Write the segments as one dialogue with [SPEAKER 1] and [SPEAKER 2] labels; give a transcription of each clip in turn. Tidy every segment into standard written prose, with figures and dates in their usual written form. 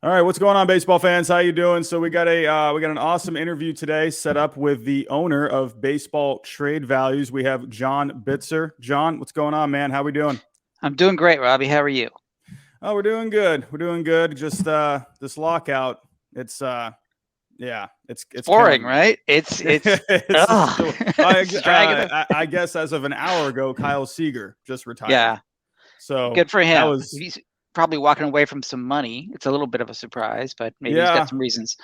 [SPEAKER 1] All right, what's going on, baseball fans? How you doing? So we got an awesome interview today set up with the owner of Baseball Trade Values. We have John Bitzer. John, what's going on, man? How we doing?
[SPEAKER 2] I'm doing great, Robbie. How are you?
[SPEAKER 1] Oh, we're doing good. We're doing good. Just this lockout. It's yeah,
[SPEAKER 2] It's
[SPEAKER 1] it's
[SPEAKER 2] boring,
[SPEAKER 1] killing me.
[SPEAKER 2] right? It's
[SPEAKER 1] It's just
[SPEAKER 2] ugh,
[SPEAKER 1] so,
[SPEAKER 2] it's dragging on.
[SPEAKER 1] I guess as of an hour ago, Kyle Seager just retired.
[SPEAKER 2] Yeah,
[SPEAKER 1] So
[SPEAKER 2] good for
[SPEAKER 1] that
[SPEAKER 2] him.
[SPEAKER 1] was
[SPEAKER 2] He's probably walking away from some money. It's a little bit of a surprise, but maybe he's got
[SPEAKER 1] yeah.
[SPEAKER 2] some reasons.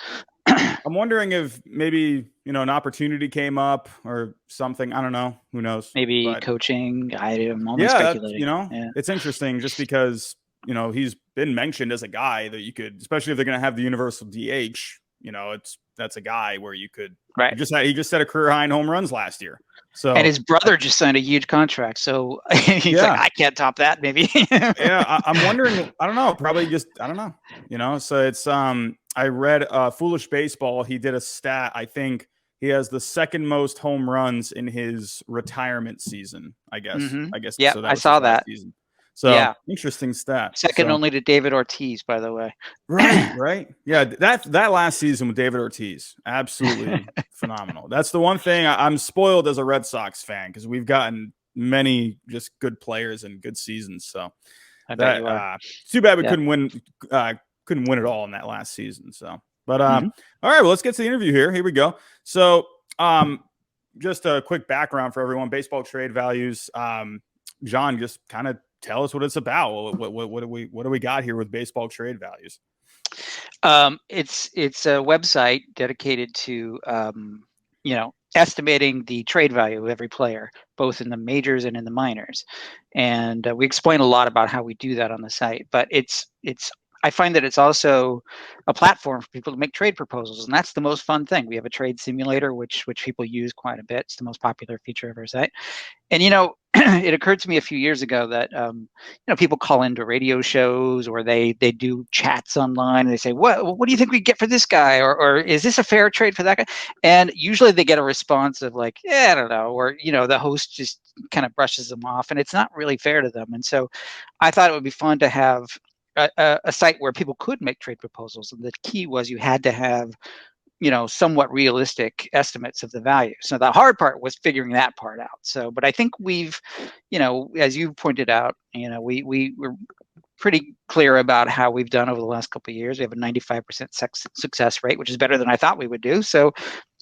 [SPEAKER 1] I'm wondering if maybe, an opportunity came up or something. I don't know. Who knows?
[SPEAKER 2] Maybe
[SPEAKER 1] But
[SPEAKER 2] coaching. I'm only
[SPEAKER 1] yeah, that's,
[SPEAKER 2] speculating. Yeah,
[SPEAKER 1] it's interesting just because, he's been mentioned as a guy that you could, especially if they're going to have the universal DH, that's a guy where you could,
[SPEAKER 2] right.
[SPEAKER 1] he just set a career high in home runs last year.
[SPEAKER 2] And
[SPEAKER 1] So
[SPEAKER 2] his brother just signed a huge contract, so he's like,
[SPEAKER 1] yeah,
[SPEAKER 2] I can't top that. Maybe.
[SPEAKER 1] yeah. I'm wondering, I don't know, probably just, I don't know, so it's, I read Foolish Baseball. He did a stat. I think he has the second most home runs in his retirement season. I guess.
[SPEAKER 2] hmm
[SPEAKER 1] I guess
[SPEAKER 2] Yep,
[SPEAKER 1] so. That
[SPEAKER 2] I
[SPEAKER 1] was his
[SPEAKER 2] saw
[SPEAKER 1] last
[SPEAKER 2] that.
[SPEAKER 1] season. So
[SPEAKER 2] Yeah,
[SPEAKER 1] interesting stat.
[SPEAKER 2] second
[SPEAKER 1] So
[SPEAKER 2] only to David Ortiz, by the way.
[SPEAKER 1] right, right, yeah. That last season with David Ortiz, absolutely phenomenal. That's the one thing I'm spoiled as a Red Sox fan because we've gotten many just good players and good seasons. So
[SPEAKER 2] I bet
[SPEAKER 1] that
[SPEAKER 2] you are.
[SPEAKER 1] it's too bad we
[SPEAKER 2] Yeah.
[SPEAKER 1] couldn't win it all in that last season. So, but
[SPEAKER 2] hmm
[SPEAKER 1] all right, well, let's get to the interview here. Here we go. So, just a quick background for everyone. Baseball Trade Values. John, just kind of tell us what it's about. What do we got here with Baseball Trade Values?
[SPEAKER 2] It's a website dedicated to estimating the trade value of every player, both in the majors and in the minors. And we explain a lot about how we do that on the site. But it's I find that it's also a platform for people to make trade proposals, and that's the most fun thing. We have a trade simulator, which people use quite a bit. It's the most popular feature of our site. And it occurred to me a few years ago that people call into radio shows or they do chats online and they say, what do you think we get for this guy, or is this a fair trade for that guy? And usually they get a response of like, yeah, I don't know, or the host just kind of brushes them off, and it's not really fair to them. And so I thought it would be fun to have a site where people could make trade proposals, and the key was you had to have somewhat realistic estimates of the value. So the hard part was figuring that part out. So, but I think we've, as you pointed out, we were pretty clear about how we've done over the last couple of years. We have a 95% success rate, which is better than I thought we would do. So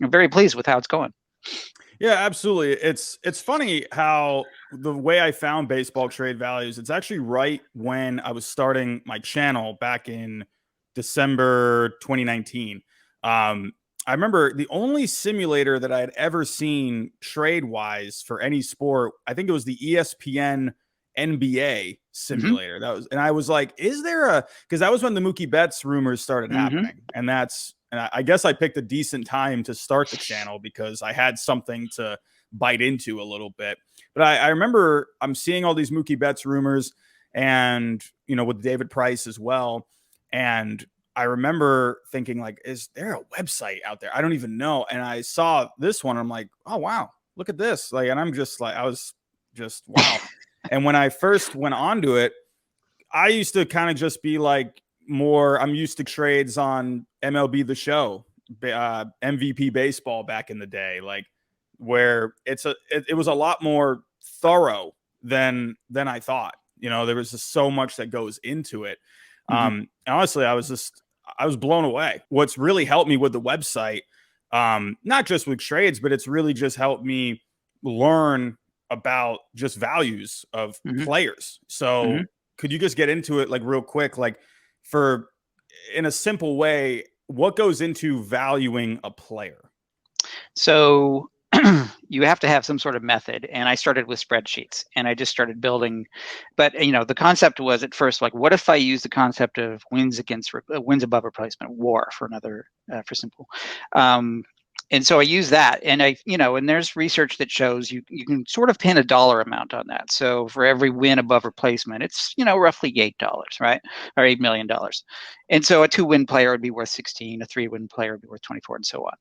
[SPEAKER 2] I'm very pleased with how it's going.
[SPEAKER 1] Yeah, absolutely. It's funny how the way I found Baseball Trade Values, it's actually right when I was starting my channel back in December 2019. I remember the only simulator that I had ever seen trade wise for any sport, I think it was the ESPN NBA
[SPEAKER 2] Mm-hmm.
[SPEAKER 1] simulator. And I was like, is there because that was when the Mookie Betts rumors started
[SPEAKER 2] Mm-hmm.
[SPEAKER 1] happening. And I guess I picked a decent time to start the channel because I had something to bite into a little bit. But I remember I'm seeing all these Mookie Betts rumors and, with David Price as well. And I remember thinking, like, is there a website out there? I don't even know. And I saw this one. I'm like, oh, wow, look at this. Like, and I'm just like, I was just, wow. And when I first went onto it, I used to kind of just be like, I'm used to trades on MLB The Show, MVP baseball back in the day, like where it was a lot more thorough than I thought. There was just so much that goes into it.
[SPEAKER 2] Mm-hmm.
[SPEAKER 1] Honestly, I was blown away. What's really helped me with the website, not just with trades, but it's really just helped me learn about just values of
[SPEAKER 2] Mm-hmm.
[SPEAKER 1] players. So
[SPEAKER 2] Mm-hmm.
[SPEAKER 1] could you just get into it like real quick, like for in a simple way, what goes into valuing a player?
[SPEAKER 2] So you have to have some sort of method. And I started with spreadsheets and I just started building. But, the concept was at first, like, what if I use the concept of wins above replacement, WAR for simple. And so I use that, and and there's research that shows you can sort of pin a dollar amount on that. So for every win above replacement, it's roughly $8, right, or $8 million. And so a 2-win player would be worth 16, a 3-win player would be worth 24, and so on.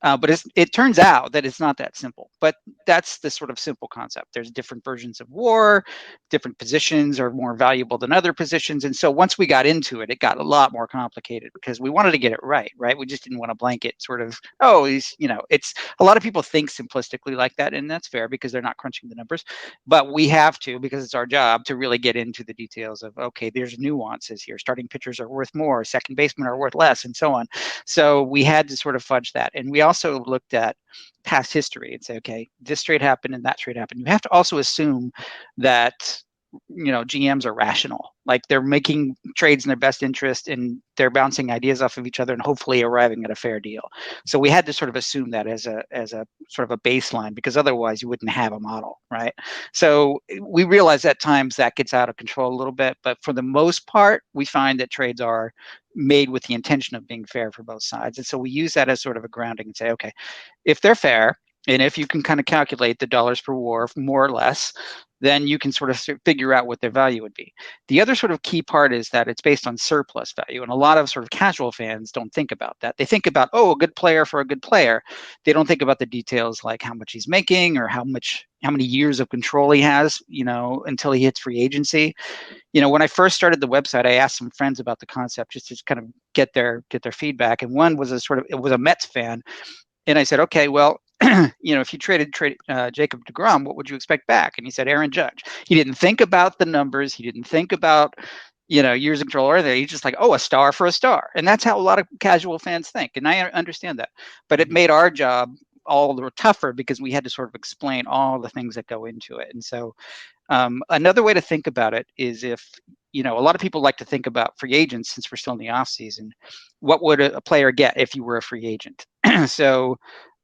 [SPEAKER 2] But it turns out that it's not that simple. But that's the sort of simple concept. There's different versions of WAR, different positions are more valuable than other positions. And so once we got into it, it got a lot more complicated because we wanted to get it right? We just didn't want to blanket sort of, oh, it's a lot of people think simplistically like that. And that's fair because they're not crunching the numbers. But we have to, because it's our job, to really get into the details of, okay, there's nuances here. Starting pitchers are worth more, second basemen are worth less, and so on. So we had to sort of fudge that. And we also looked at past history and say, okay, this trade happened and that trade happened. You have to also assume that GMs are rational, like they're making trades in their best interest and they're bouncing ideas off of each other and hopefully arriving at a fair deal. So we had to sort of assume that as a sort of a baseline, because otherwise you wouldn't have a model, right? So we realize at times that gets out of control a little bit, but for the most part, we find that trades are made with the intention of being fair for both sides. And so we use that as sort of a grounding and say, okay, if they're fair, and if you can kind of calculate the dollars per WAR more or less, then you can sort of figure out what their value would be. The other sort of key part is that it's based on surplus value. And a lot of sort of casual fans don't think about that. They think about, oh, a good player for a good player. They don't think about the details like how much he's making or how many years of control he has, until he hits free agency. When I first started the website, I asked some friends about the concept just to kind of get their feedback. And one was it was a Mets fan. And I said, okay, well, if you traded Jacob deGrom, what would you expect back? And he said Aaron Judge. He didn't think about the numbers. He didn't think about, years of control or anything. He's just like, oh, a star for a star. And that's how a lot of casual fans think. And I understand that. But it made our job all the tougher because we had to sort of explain all the things that go into it. And so another way to think about it is if, a lot of people like to think about free agents since we're still in the off season. What would a player get if you were a free agent? So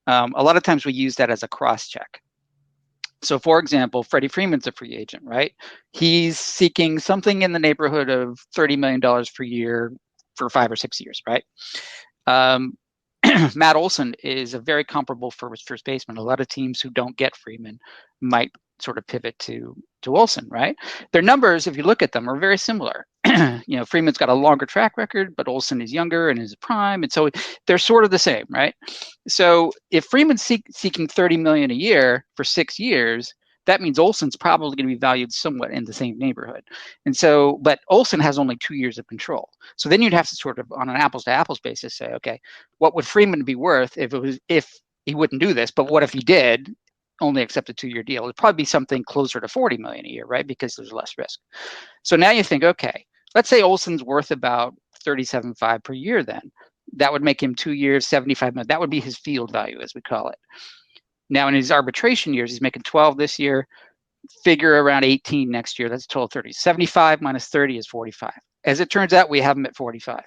[SPEAKER 2] a lot of times we use that as a cross check. So, for example, Freddie Freeman's a free agent, right? He's seeking something in the neighborhood of $30 million per year for 5 or 6 years, right? Matt Olson is a very comparable first baseman. A lot of teams who don't get Freeman might sort of pivot to Olson, right? Their numbers, if you look at them, are very similar. Freeman's got a longer track record, but Olson is younger and is prime, and so they're sort of the same, right? So if Freeman's seeking $30 million a year for 6 years, that means Olson's probably going to be valued somewhat in the same neighborhood. And so, but Olson has only 2 years of control. So then you'd have to sort of, on an apples to apples basis, say, okay, what would Freeman be worth if he wouldn't do this? But what if he did only accept a 2-year deal? It'd probably be something closer to $40 million a year, right? Because there's less risk. So now you think, okay, let's say Olson's worth about $37.5 per year then. That would make him 2 years, $75 million. That would be his field value, as we call it. Now, in his arbitration years, he's making 12 this year, figure around 18 next year. That's a total of 30. 75 minus 30 is 45. As it turns out, we have him at 45.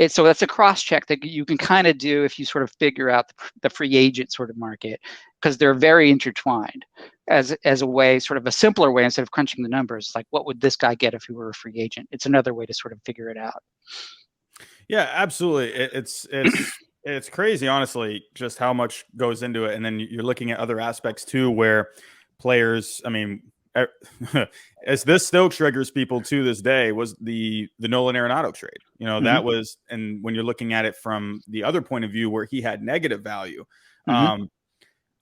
[SPEAKER 2] So that's a cross check that you can kind of do if you sort of figure out the free agent sort of market, because they're very intertwined as a way, sort of a simpler way, instead of crunching the numbers, like what would this guy get if he were a free agent? It's another way to sort of figure it out.
[SPEAKER 1] Yeah, absolutely. It's crazy, honestly, just how much goes into it. And then you're looking at other aspects too, where players, I mean, as this still triggers people to this day, was the Nolan Arenado trade. That was, and when you're looking at it from the other point of view where he had negative value,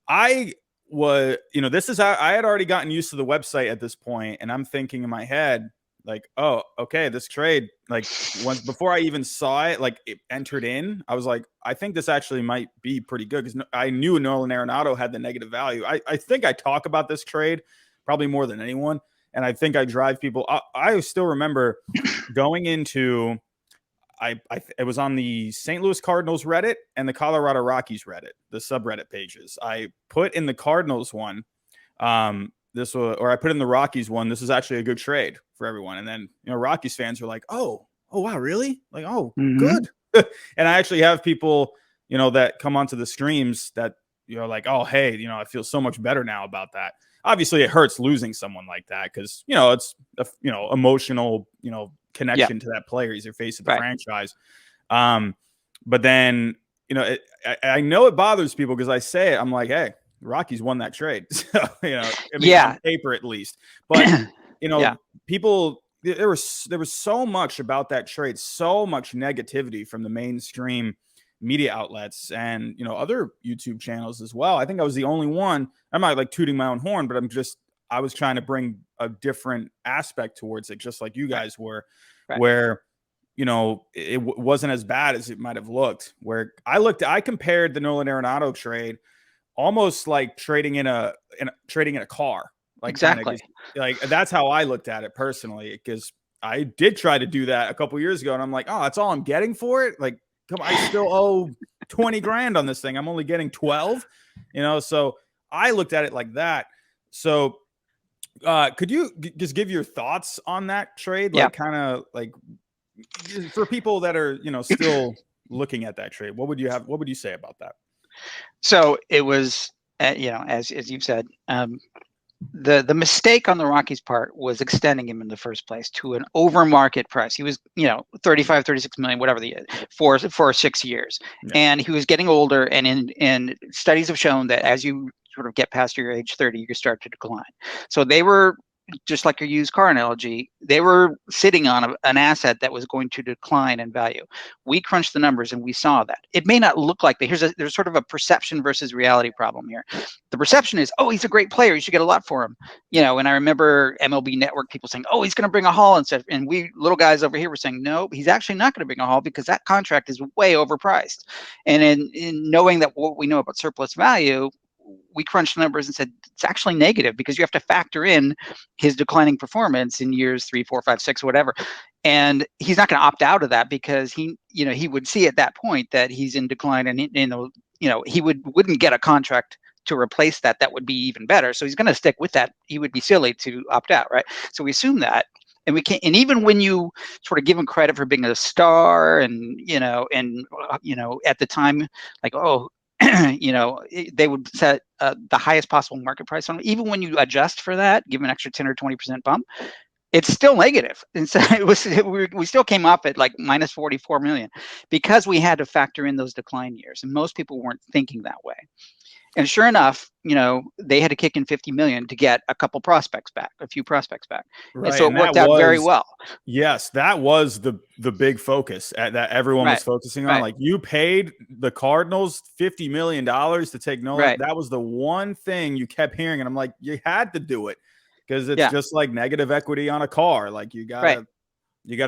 [SPEAKER 1] I was, this is how I had already gotten used to the website at this point, and I'm thinking in my head, like, oh, okay, this trade, like, once before I even saw it, like, it entered in, I was like, I think this actually might be pretty good, because I knew Nolan Arenado had the negative value. I think I talk about this trade probably more than anyone, and I think I drive people. I still remember going into, it was on the St. Louis Cardinals Reddit and the Colorado Rockies Reddit, the subreddit pages. I put in the Cardinals one, I put in the Rockies one. This is actually a good trade for everyone. And then, Rockies fans were like, oh, wow, really? Like, oh, good. And I actually have people, that come onto the streams that, like, oh, hey, I feel so much better now about that. Obviously it hurts losing someone like that, because, it's a, emotional, connection to that player. He's your face of the franchise. But then, I know it bothers people because I say it. I'm like, hey, the Rockies won that trade. So, on paper at least. But, people, there was so much about that trade, so much negativity from the mainstream media outlets and, you know, other YouTube channels as well. I think I was the only one. I'm not like tooting my own horn, but I was trying to bring a different aspect towards it, just like you guys were, where, you know, it wasn't as bad as it might have looked. Where I compared the Nolan Arenado trade almost like trading in a car. Like
[SPEAKER 2] Exactly.
[SPEAKER 1] like that's how I looked at it personally, because I did try to do that a couple years ago, and I'm like, oh, that's all I'm getting for it. Like, come on, I still owe 20 grand on this thing. I'm only getting 12, you know? So I looked at it like that. So could you just give your thoughts on that trade?
[SPEAKER 2] Yeah.
[SPEAKER 1] Like kind of like for people that are, you know, still looking at that trade, what would you say about that?
[SPEAKER 2] So it was, you know, as you've said, the mistake on the Rockies' part was extending him in the first place to an over market price. He was, you know, 35, 36 million, whatever for 6 years.
[SPEAKER 1] Yeah.
[SPEAKER 2] And he was getting older, and studies have shown that as you sort of get past your age 30, you start to decline. So they were, just like your used car analogy, they were sitting on an asset that was going to decline in value. We crunched the numbers and we saw that. It may not look like that. There's sort of a perception versus reality problem here. The perception is, oh, he's a great player, you should get a lot for him. You know, and I remember MLB Network people saying, oh, he's going to bring a haul and stuff. And we little guys over here were saying, no, he's actually not going to bring a haul because that contract is way overpriced. And in knowing that what we know about surplus value, we crunched the numbers and said it's actually negative because you have to factor in his declining performance in years 3, 4, 5, 6, whatever. And he's not going to opt out of that because he would see at that point that he's in decline, and he wouldn't get a contract to replace that would be even better. So he's going to stick with that. He would be silly to opt out, right? So we assume that. And we can't, and even when you sort of give him credit for being a star, and at the time, like, oh, they would set the highest possible market price on him. Even when you adjust for that, give an extra 10 or 20% bump, it's still negative. And so we still came up at like minus 44 million because we had to factor in those decline years. And most people weren't thinking that way. And sure enough, they had to kick in 50 million to get a few prospects back.
[SPEAKER 1] Right.
[SPEAKER 2] And so it worked out very well.
[SPEAKER 1] Yes, that was the big focus that everyone was focusing on. Like, you paid the Cardinals $50 million to take Nolan.
[SPEAKER 2] Right.
[SPEAKER 1] That was the one thing you kept hearing. And I'm like, you had to do it because it's just like negative equity on a car. Like, you gotta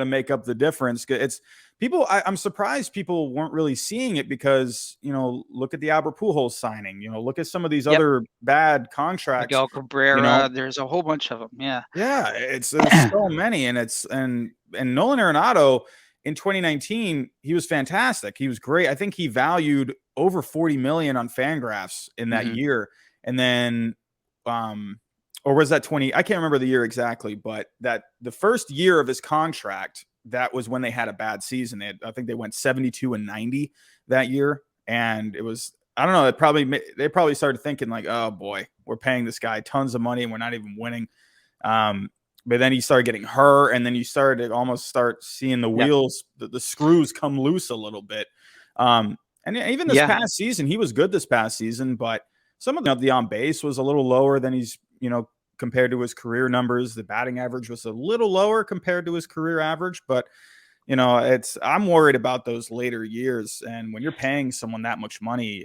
[SPEAKER 1] make up the difference. It's people. I'm surprised people weren't really seeing it because, look at the Albert Pujols signing. Look at some of these other bad contracts.
[SPEAKER 2] Miguel Cabrera. There's a whole bunch of them. Yeah.
[SPEAKER 1] Yeah. There's so many, and Nolan Arenado in 2019, he was fantastic. He was great. I think he valued over 40 million on Fangraphs in that year, and then or was that 20? I can't remember the year exactly, but that the first year of his contract, that was when they had a bad season. I think they went 72-90 that year. And it was, I don't know, they probably started thinking like, oh boy, we're paying this guy tons of money and we're not even winning. But then he started getting hurt, and then you started to almost start seeing the wheels, the screws come loose a little bit. And even this past season, he was good this past season, but some of the on base was a little lower than he's, compared to his career numbers. The batting average was a little lower compared to his career average, but I'm worried about those later years. And when you're paying someone that much money,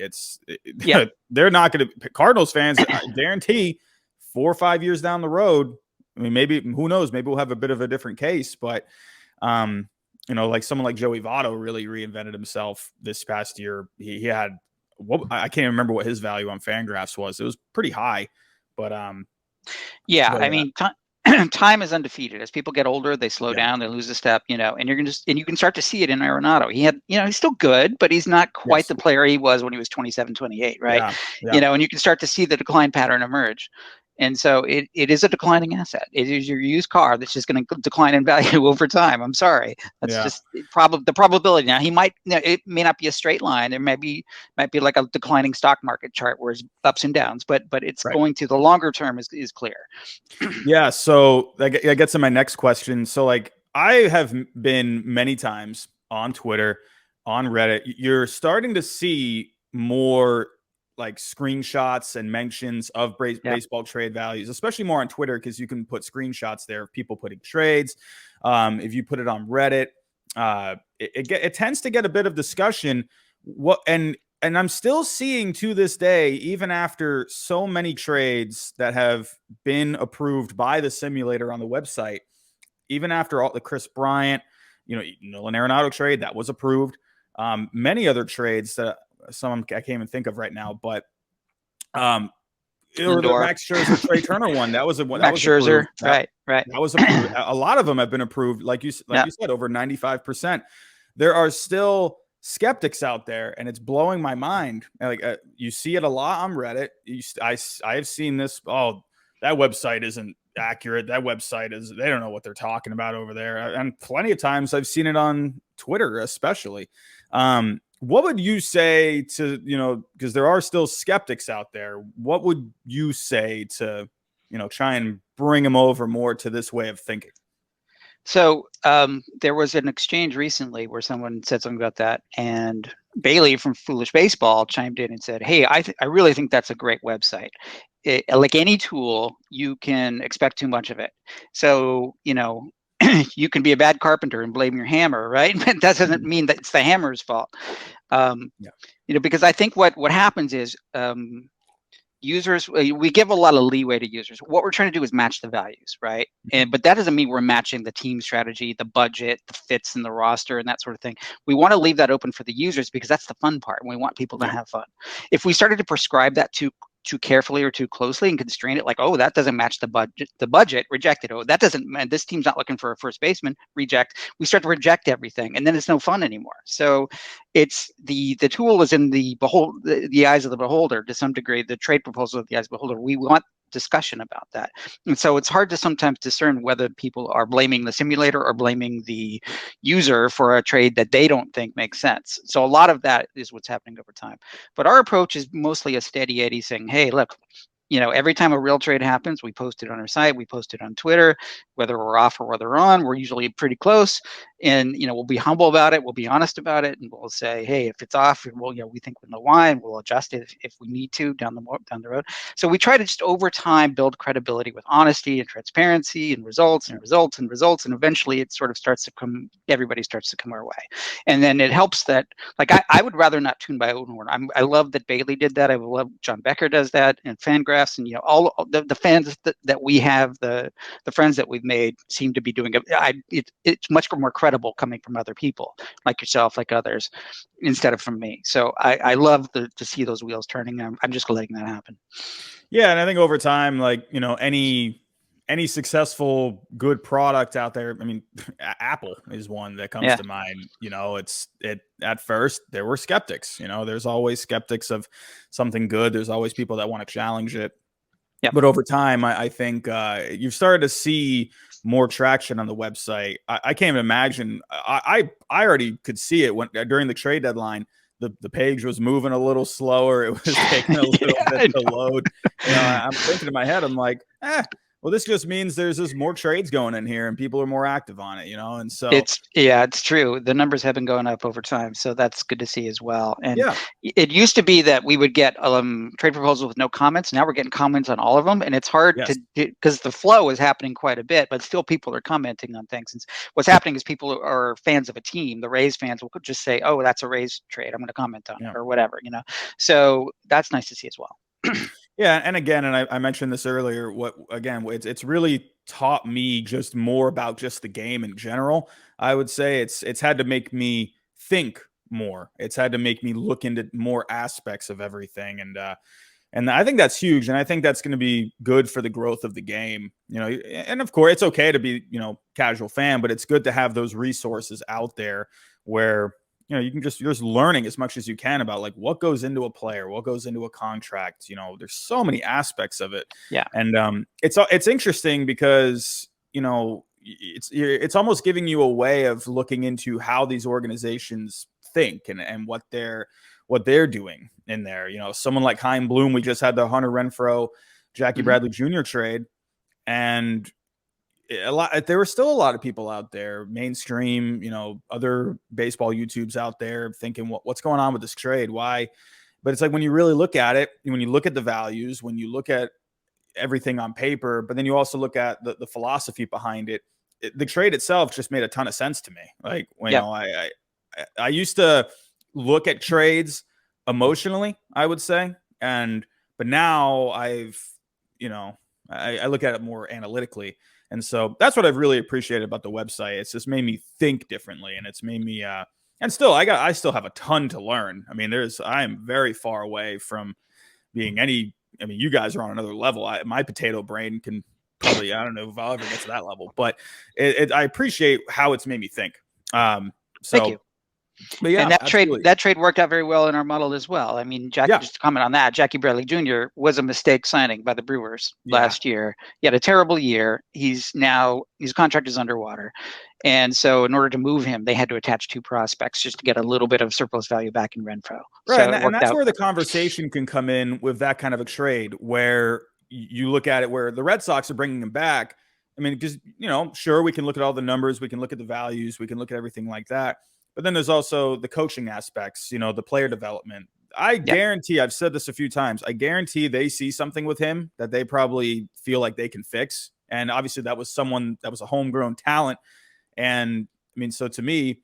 [SPEAKER 1] they're not going to, Cardinals fans, I guarantee 4 or 5 years down the road, I mean, maybe, who knows, maybe we'll have a bit of a different case, but like someone like Joey Votto really reinvented himself this past year. He had, I can't remember what his value on Fangraphs was. It was pretty high, but I
[SPEAKER 2] mean, time is undefeated. As people get older, they slow down, they lose a step, and you can start to see it in Arenado. He had, he's still good, but he's not quite the player he was when he was 27, 28, right? And you can start to see the decline pattern emerge. And so it is a declining asset. It is your used car that's just going to decline in value over time. I'm sorry. That's just the probability. Now, it may not be a straight line. There might be like a declining stock market chart where it's ups and downs, but it's going to, the longer term is clear.
[SPEAKER 1] Yeah. So that gets to my next question. So like, I have been many times on Twitter, on Reddit. You're starting to see more like screenshots and mentions of baseball trade values, especially more on Twitter, because you can put screenshots there of people putting trades. If you put it on Reddit, it tends to get a bit of discussion what and I'm still seeing to this day, even after so many trades that have been approved by the simulator on the website, even after all the Chris Bryant, Nolan Arenado trade that was approved, many other trades that some I can't even think of right now, but or the
[SPEAKER 2] Lindor,
[SPEAKER 1] Max Scherzer, Trey Turner one that was
[SPEAKER 2] Max
[SPEAKER 1] approved.
[SPEAKER 2] Scherzer, right.
[SPEAKER 1] That was approved. A lot of them have been approved, like you said, over 95%. There are still skeptics out there, and it's blowing my mind. Like you see it a lot on Reddit. I have seen this. Oh, that website isn't accurate. That website they don't know what they're talking about over there. And plenty of times I've seen it on Twitter, especially. What would you say to, because there are still skeptics out there, what would you say to, try and bring them over more to this way of thinking?
[SPEAKER 2] So there was an exchange recently where someone said something about that, and Bailey from Foolish Baseball chimed in and said, "Hey, I really think that's a great website. Like any tool, you can expect too much of it. So you can be a bad carpenter and blame your hammer, right? But that doesn't mean that it's the hammer's fault. Because I think what happens is users, we give a lot of leeway to users. What we're trying to do is match the values, right? But that doesn't mean we're matching the team strategy, the budget, the fits in the roster, and that sort of thing. We want to leave that open for the users because that's the fun part, and we want people to have fun. If we started to prescribe that too carefully or too closely and constrain it, like, oh, that doesn't match the budget, reject it. Oh, that doesn't, man, this team's not looking for a first baseman, reject. We start to reject everything, and then it's no fun anymore. So it's the tool is in the eyes of the beholder to some degree. The trade proposal of the eyes of the beholder. We want discussion about that, and so it's hard to sometimes discern whether people are blaming the simulator or blaming the user for a trade that they don't think makes sense. So a lot of that is what's happening over time, but our approach is mostly a steady Eddie saying, hey, look, every time a real trade happens, we post it on our site, we post it on Twitter, whether we're off or whether we're on, we're usually pretty close. And, we'll be humble about it. We'll be honest about it. And we'll say, hey, if it's off, well, we think we know why, and we'll adjust it if we need to down the road. So we try to just over time build credibility with honesty and transparency and results and results and results. And eventually it sort of everybody starts to come our way. And then it helps that, like, I would rather not tune my own horn. I love that Bailey did that. I love John Becker does that, and Fangraphs, and all the fans that we have, the friends that we've made seem to be doing it. It's much more credible coming from other people like yourself, like others, instead of from me. So I love to see those wheels turning. I'm just letting that happen.
[SPEAKER 1] Yeah, and I think over time, like any successful good product out there, I mean, Apple is one that comes to mind. At first there were skeptics. There's always skeptics of something good. There's always people that want to challenge it. But over time, I think you've started to see more traction on the website. I can't even imagine. I already could see it during the trade deadline. The page was moving a little slower. It was taking a little bit to load. I'm thinking in my head, I'm like, well, this just means there's just more trades going in here and people are more active on it, and so
[SPEAKER 2] it's true. The numbers have been going up over time. So that's good to see as well. And it used to be that we would get trade proposals with no comments. Now we're getting comments on all of them. And it's hard because the flow is happening quite a bit, but still people are commenting on things. And what's happening is people are fans of a team. The Rays fans will just say, oh, that's a Rays trade, I'm going to comment on it or whatever, So that's nice to see as well.
[SPEAKER 1] Yeah, and again, and I mentioned this earlier. It's really taught me just more about just the game in general. I would say it's had to make me think more. It's had to make me look into more aspects of everything, and I think that's huge. And I think that's going to be good for the growth of the game. And of course, it's okay to be casual fan, but it's good to have those resources out there where you can you're just learning as much as you can about like what goes into a player, what goes into a contract. There's so many aspects of it.
[SPEAKER 2] Yeah.
[SPEAKER 1] And it's interesting because, it's almost giving you a way of looking into how these organizations think and what they're doing in there. Someone like Chaim Bloom, we just had the Hunter Renfroe, Jackie Bradley Jr. trade, and there were still a lot of people out there, mainstream, other baseball YouTubes out there thinking, what's going on with this trade? Why? But it's like when you really look at it, when you look at the values, when you look at everything on paper, but then you also look at the philosophy behind it, the trade itself just made a ton of sense to me. Like, I used to look at trades emotionally, I would say. But now I look at it more analytically. And so that's what I've really appreciated about the website. It's just made me think differently, and it's made me and still I still have a ton to learn. I mean, I am very far away from being you guys are on another level. My potato brain can probably, I don't know if I'll ever get to that level, but I appreciate how it's made me think.
[SPEAKER 2] Thank you.
[SPEAKER 1] But yeah,
[SPEAKER 2] and
[SPEAKER 1] absolutely.
[SPEAKER 2] that trade worked out very well in our model as well. I mean, just to comment on that, Jackie Bradley Jr. was a mistake signing by the Brewers last year. He had a terrible year. His contract is underwater. And so in order to move him, they had to attach 2 prospects just to get a little bit of surplus value back in Renfroe.
[SPEAKER 1] Right.
[SPEAKER 2] So
[SPEAKER 1] And that's where the conversation can come in with that kind of a trade, where you look at it where the Red Sox are bringing him back. I mean, because, sure, we can look at all the numbers, we can look at the values, we can look at everything like that. But then there's also the coaching aspects, the player development. I guarantee, I've said this a few times, I guarantee they see something with him that they probably feel like they can fix. And obviously that was someone that was a homegrown talent. And I mean, so to me,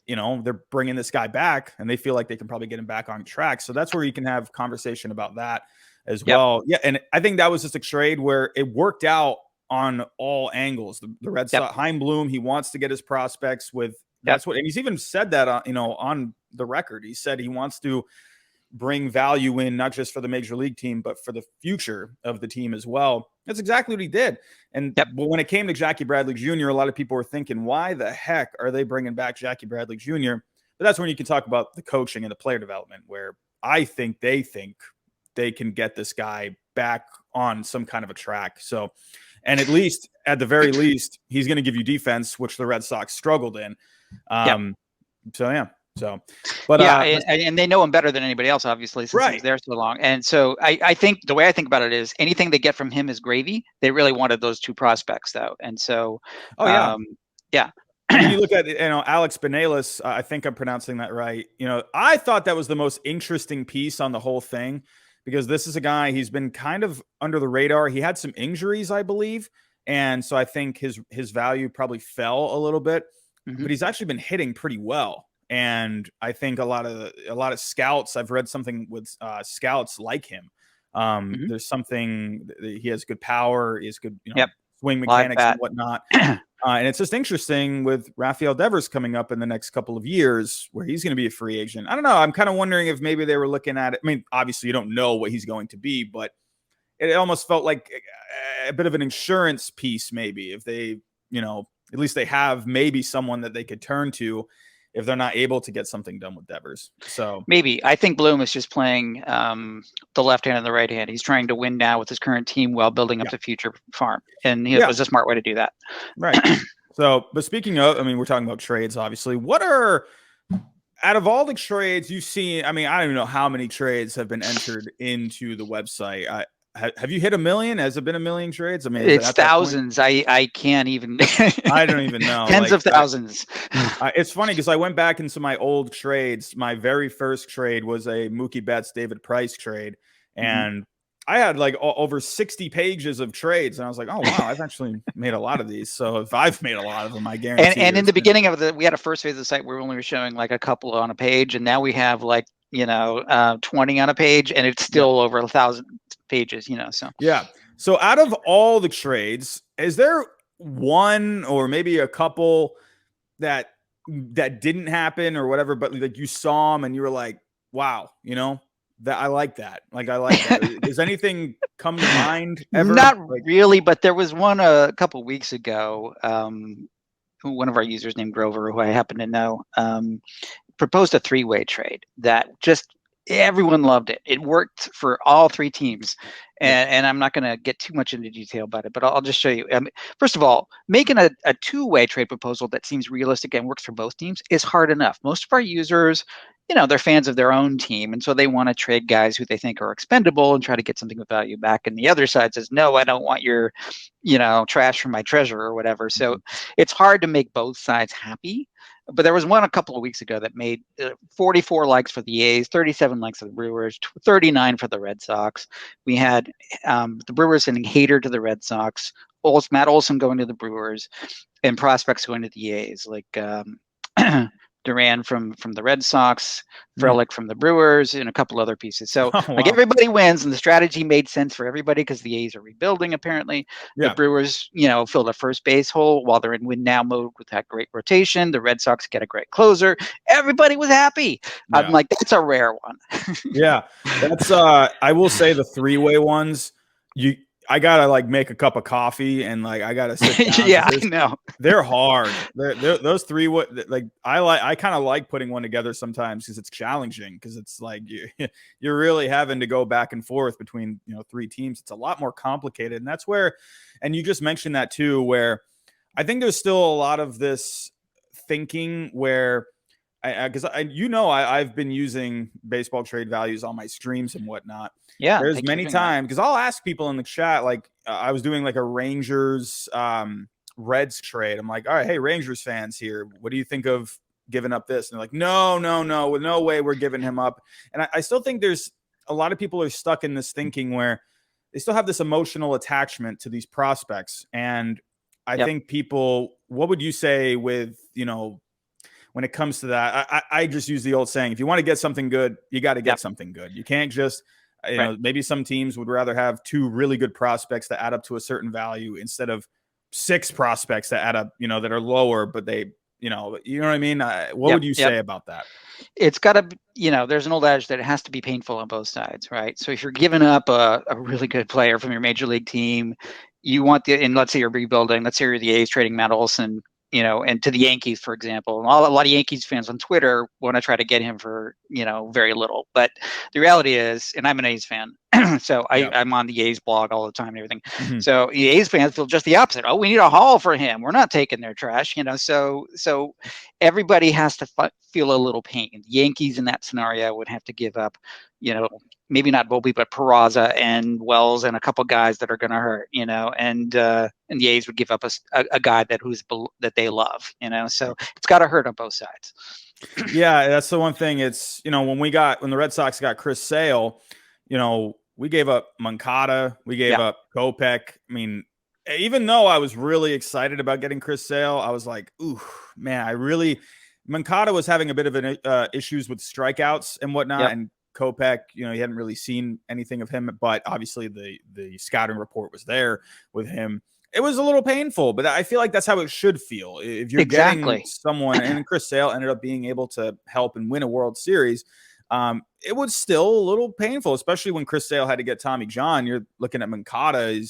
[SPEAKER 1] they're bringing this guy back and they feel like they can probably get him back on track. So that's where you can have conversation about that as well. Yeah. And I think that was just a trade where it worked out on all angles. The Red Sox, Chaim Bloom, he wants to get his prospects with, that's what, and he's even said that, on the record. He said he wants to bring value in, not just for the major league team, but for the future of the team as well. That's exactly what he did. And but when it came to Jackie Bradley Jr., a lot of people were thinking, why the heck are they bringing back Jackie Bradley Jr.? But that's when you can talk about the coaching and the player development, where I think they can get this guy back on some kind of a track. So, and at the very least, he's going to give you defense, which the Red Sox struggled in. And
[SPEAKER 2] they know him better than anybody else, obviously, since he's there so long. And so I think the way I think about it is anything they get from him is gravy. They really wanted those 2 prospects, though. And so,
[SPEAKER 1] you look at, Alex Benelis, I think I'm pronouncing that right. I thought that was the most interesting piece on the whole thing, because this is a guy, he's been kind of under the radar. He had some injuries, I believe. And so I think his value probably fell a little bit. But he's actually been hitting pretty well. And I think a lot of scouts, I've read something with scouts like him. There's something, he has good power, he has good swing mechanics and whatnot. And it's just interesting with Rafael Devers coming up in the next couple of years, where he's going to be a free agent. I don't know. I'm kind of wondering if maybe they were looking at it. I mean, obviously you don't know what he's going to be, but it almost felt like a bit of an insurance piece, maybe, if they, at least they have maybe someone that they could turn to if they're not able to get something done with Devers. So
[SPEAKER 2] maybe. I think Bloom is just playing the left hand and the right hand. He's trying to win now with his current team while building up the future farm. And it was a smart way to do that.
[SPEAKER 1] Right. So, but speaking of, we're talking about trades, obviously. What are, out of all the trades you've seen, I don't even know how many trades have been entered into the website. Have you hit 1 million? Has it been 1 million trades?
[SPEAKER 2] It's thousands. I can't even.
[SPEAKER 1] I don't even know.
[SPEAKER 2] Tens of thousands.
[SPEAKER 1] It's funny because I went back into my old trades. My very first trade was a Mookie Betts, David Price trade. And I had like over 60 pages of trades. And I was like, oh, wow, I've actually made a lot of these. So if I've made a lot of them, I guarantee.
[SPEAKER 2] And in the beginning of we had a first phase of the site where we only were showing like a couple on a page. And now we have like, 20 on a page, and it's still over 1,000 pages, so.
[SPEAKER 1] Yeah. So out of all the trades, is there one or maybe a couple that didn't happen or whatever, but like you saw them and you were like, wow, that I like that. Like, I like that. Does anything come to mind ever?
[SPEAKER 2] Not really, but there was one a couple weeks ago. One of our users named Grover, who I happen to know, proposed a 3-way trade that just everyone loved it. It worked for all 3 teams. And I'm not going to get too much into detail about it, but I'll just show you. First of all, making a 2-way trade proposal that seems realistic and works for both teams is hard enough. Most of our users, they're fans of their own team. And so they want to trade guys who they think are expendable and try to get something of value back. And the other side says, no, I don't want your, trash from my treasure or whatever. So it's hard to make both sides happy. But there was one a couple of weeks ago that made 44 likes for the A's, 37 likes for the Brewers, 39 for the Red Sox. We had the Brewers sending Hader to the Red Sox, Matt Olson going to the Brewers, and prospects going to the A's, like Duran from the Red Sox,
[SPEAKER 1] Mm.
[SPEAKER 2] Frelick from the Brewers, and a couple other pieces. So
[SPEAKER 1] Oh,
[SPEAKER 2] like
[SPEAKER 1] wow.
[SPEAKER 2] everybody wins, and the strategy made sense for everybody because the A's are rebuilding apparently. The
[SPEAKER 1] Yeah.
[SPEAKER 2] Brewers, filled a first base hole while they're in win now mode with that great rotation. The Red Sox get a great closer. Everybody was happy. I'm
[SPEAKER 1] Yeah.
[SPEAKER 2] like, that's a rare one.
[SPEAKER 1] Yeah. That's I will say the three-way ones, I gotta like make a cup of coffee and like I gotta sit down.
[SPEAKER 2] Yeah, I know.
[SPEAKER 1] They're hard. They're those three. What like I kind of like putting one together sometimes because it's challenging. Because it's like you're really having to go back and forth between three teams. It's a lot more complicated, and that's where. And you just mentioned that too, where I think there's still a lot of this thinking where. Because I've been using baseball trade values on my streams and whatnot.
[SPEAKER 2] Yeah,
[SPEAKER 1] There's
[SPEAKER 2] thank you for
[SPEAKER 1] many
[SPEAKER 2] doing that.
[SPEAKER 1] times because I'll ask people in the chat, like I was doing like a Rangers Reds trade. I'm like, all right, hey, Rangers fans here, what do you think of giving up this? And they're like, no way we're giving him up. And I still think there's a lot of people are stuck in this thinking where they still have this emotional attachment to these prospects. And I think people, what would you say with, when it comes to that, I just use the old saying, if you want to get something good, you got to get something good. You can't just, maybe some teams would rather have two really good prospects that add up to a certain value instead of 6 prospects that add up, that are lower, but they, you know what I mean? What would you say about that?
[SPEAKER 2] It's got to, there's an old adage that it has to be painful on both sides, right? So if you're giving up a really good player from your major league team, you want and let's say you're rebuilding, let's say you're the A's trading Matt Olson, and to the Yankees, for example. And a lot of Yankees fans on Twitter want to try to get him for, very little. But the reality is, and I'm an A's fan, so I'm on the A's blog all the time and everything. Mm-hmm. So the A's fans feel just the opposite. Oh, we need a haul for him. We're not taking their trash, So everybody has to feel a little pain. The Yankees in that scenario would have to give up, maybe not Volpe, but Peraza and Wells and a couple guys that are going to hurt, and the A's would give up a guy that they love, So it's got to hurt on both sides.
[SPEAKER 1] Yeah, that's the one thing. It's when the Red Sox got Chris Sale, we gave up Moncada, we gave up Kopech. I mean, even though I was really excited about getting Chris Sale, I was like, ooh, man, Moncada was having a bit of an issues with strikeouts and whatnot, and Kopech, he hadn't really seen anything of him, but obviously the scouting report was there with him. It was a little painful, but I feel like that's how it should feel. If you're getting someone, and Chris Sale ended up being able to help and win a World Series, it was still a little painful, especially when Chris Sale had to get Tommy John. You're looking at Moncada.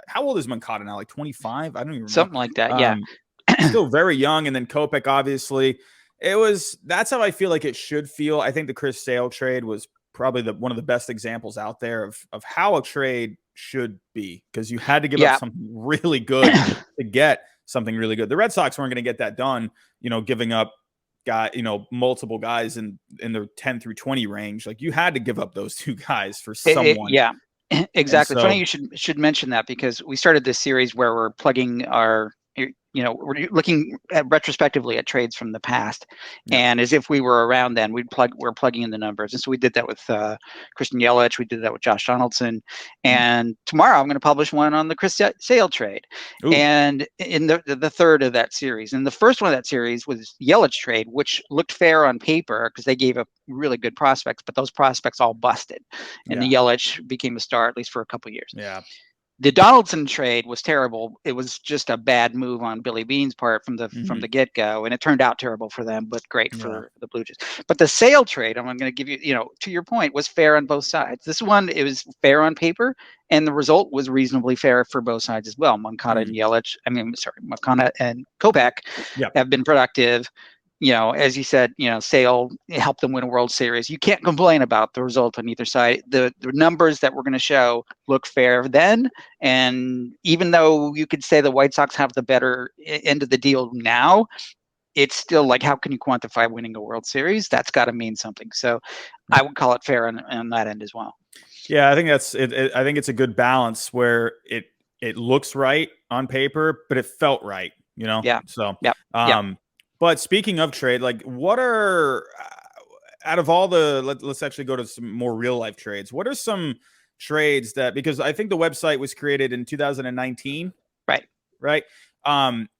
[SPEAKER 1] How old is Moncada now? Like 25? I don't even remember.
[SPEAKER 2] Something like that, yeah.
[SPEAKER 1] Still very young. And then Kopech, obviously. That's how I feel like it should feel. I think the Chris Sale trade was probably one of the best examples out there of how a trade should be, because you had to give up something really good to get something really good. The Red Sox weren't going to get that done, giving up multiple guys in the 10 through 20 range. Like, you had to give up those 2 guys for someone.
[SPEAKER 2] Exactly. Funny you should mention that, because we started this series where we're plugging we're looking at retrospectively at trades from the past, and as if we were around then, we're plugging in the numbers. And so we did that with Christian Yelich, we did that with Josh Donaldson, and tomorrow I'm going to publish one on the Chris Sale trade. Ooh. And in the third of that series, and the first one of that series was Yelich trade, which looked fair on paper because they gave up really good prospects, but those prospects all busted, and the Yelich became a star, at least for a couple of years.
[SPEAKER 1] Yeah.
[SPEAKER 2] The Donaldson trade was terrible. It was just a bad move on Billy Beane's part from the get-go, and it turned out terrible for them, but great for the Blue Jays. But the Sale trade, I'm going to give you, to your point, was fair on both sides. This one, it was fair on paper, and the result was reasonably fair for both sides as well. Moncada and Moncada and Kopech have been productive. As you said, Sale helped them win a World Series. You can't complain about the result on either side. The numbers that we're going to show look fair then. And even though you could say the White Sox have the better end of the deal now, it's still like, how can you quantify winning a World Series? That's got to mean something. So I would call it fair on that end as well.
[SPEAKER 1] Yeah, I think that's it. I think it's a good balance where it looks right on paper, but it felt right,
[SPEAKER 2] Yeah.
[SPEAKER 1] So, But speaking of trade, like, what are out of all let's actually go to some more real life trades. What are some trades because I think the website was created in 2019,
[SPEAKER 2] right?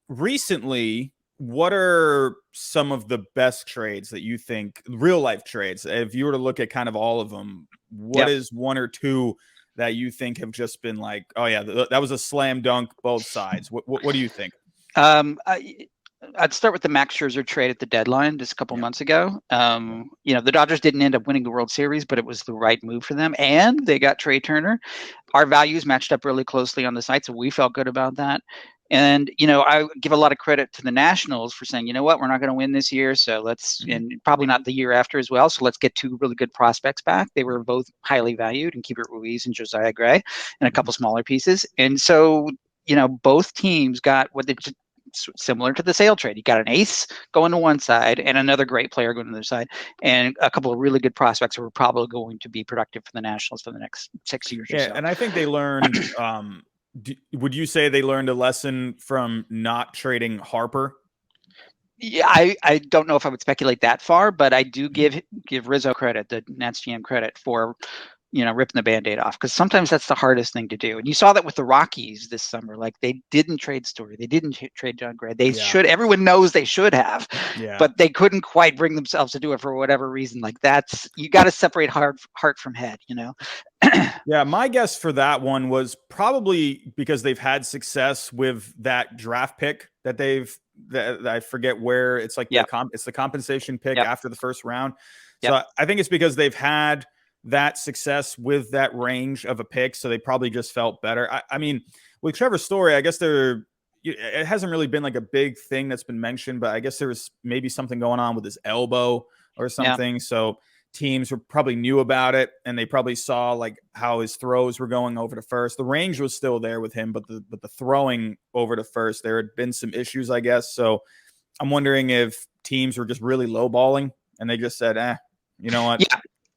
[SPEAKER 1] Recently, what are some of the best trades that you think, real life trades, if you were to look at kind of all of them, what is one or two that you think have just been like, oh yeah, that was a slam dunk, both sides? What do you think?
[SPEAKER 2] I'd start with the Max Scherzer trade at the deadline just a couple months ago. The Dodgers didn't end up winning the World Series, but it was the right move for them, and they got Trey Turner. Our values matched up really closely on the site, so we felt good about that. And I give a lot of credit to the Nationals for saying, you know what, we're not going to win this year, so let's, and probably not the year after as well. So let's get two really good prospects back. They were both highly valued, and Keibert Ruiz and Josiah Gray, and a couple smaller pieces. And so both teams got what they similar to the Sale trade. You got an ace going to one side and another great player going to the other side, and a couple of really good prospects who are probably going to be productive for the Nationals for the next 6 years or so.
[SPEAKER 1] And I think they learned. Would you say they learned a lesson from not trading Harper?
[SPEAKER 2] Yeah, I don't know if I would speculate that far, but I do give Rizzo credit, the Nats GM credit, for ripping the Band-Aid off, because sometimes that's the hardest thing to do. And you saw that with the Rockies this summer. Like, they didn't trade Story, they didn't trade John Gray. They should. Everyone knows they should have, but they couldn't quite bring themselves to do it for whatever reason. Like, that's, you got to separate heart from head.
[SPEAKER 1] Yeah, my guess for that one was probably because they've had success with that draft pick that I forget where it's like it's the compensation pick after the first round. So I think it's because they've had that success with that range of a pick, so they probably just felt better. I mean, with Trevor Story, I guess it hasn't really been like a big thing that's been mentioned, but I guess there was maybe something going on with his elbow or something. So teams probably knew about it, and they probably saw like how his throws were going over to first. The range was still there with him, but the throwing over to first, there had been some issues, I guess. So I'm wondering if teams were just really lowballing and they just said, you know what?